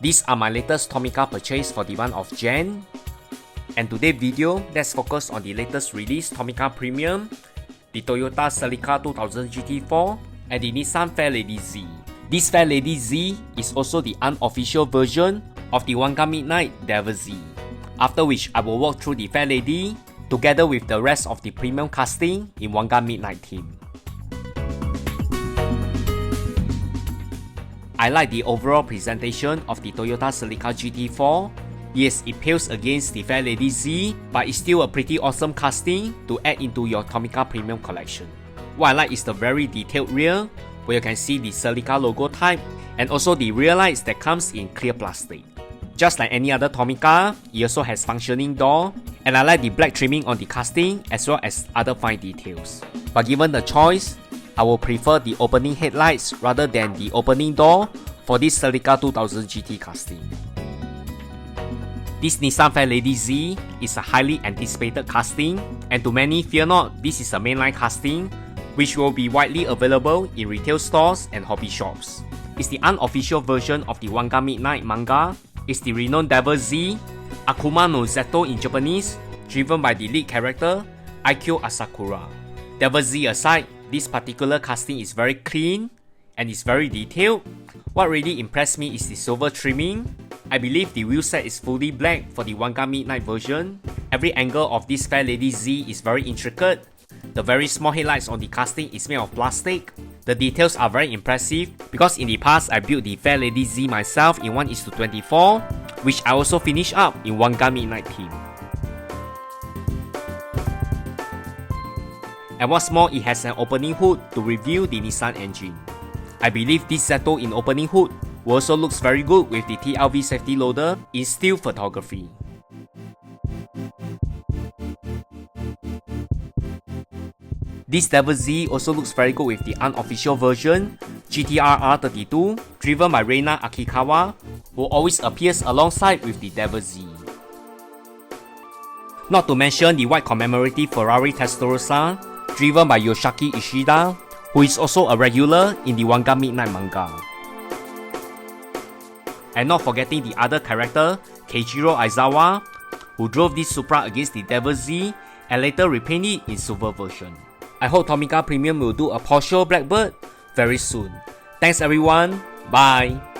These are my latest Tomica purchase for the month of Jan. And today's video, let's focus on the latest release Tomica Premium, the Toyota Celica 2000GT-Four, and the Nissan Fairlady Z. This Fairlady Z is also the unofficial version of the Wangan Midnight Devil Z. After which I will walk through the Fairlady together with the rest of the premium casting in Wangan Midnight theme. I like the overall presentation of the Toyota Celica GT4. Yes, it pales against the Fairlady Z, but it's still a pretty awesome casting to add into your Tomica Premium collection. What I like is the very detailed rear, where you can see the Celica logo type, and also the rear lights that comes in clear plastic. Just like any other Tomica, it also has functioning door, and I like the black trimming on the casting as well as other fine details. But given the choice, I will prefer the opening headlights rather than the opening door for this Celica 2000 GT casting. This Nissan Fairlady Z is a highly anticipated casting, and to many, fear not, this is a mainline casting which will be widely available in retail stores and hobby shops. It's the unofficial version of the Wangan Midnight manga. It's the renowned Devil Z, Akuma no Zeto in Japanese, driven by the lead character, Aikyo Asakura. Devil Z aside, this particular casting is very clean and is very detailed. What really impressed me is the silver trimming. I believe the wheel set is fully black for the Wangan Midnight version. Every angle of this Fairlady Z is very intricate. The very small headlights on the casting is made of plastic. The details are very impressive because in the past I built the Fairlady Z myself in 1:24, which I also finished up in Wangan Midnight theme. And what's more, it has an opening hood to reveal the Nissan engine. I believe this Zeto in opening hood also looks very good with the TLV safety loader in still photography. This Devil Z also looks very good with the unofficial version, GTR-R32, driven by Reina Akikawa, who always appears alongside with the Devil Z. Not to mention the white commemorative Ferrari Testarossa, driven by Yoshiaki Ishida, who is also a regular in the Wangan Midnight manga. And not forgetting the other character, Keijiro Aizawa, who drove this Supra against the Devil Z and later repainted it in silver version. I hope Tomica Premium will do a Porsche Blackbird very soon. Thanks everyone, bye!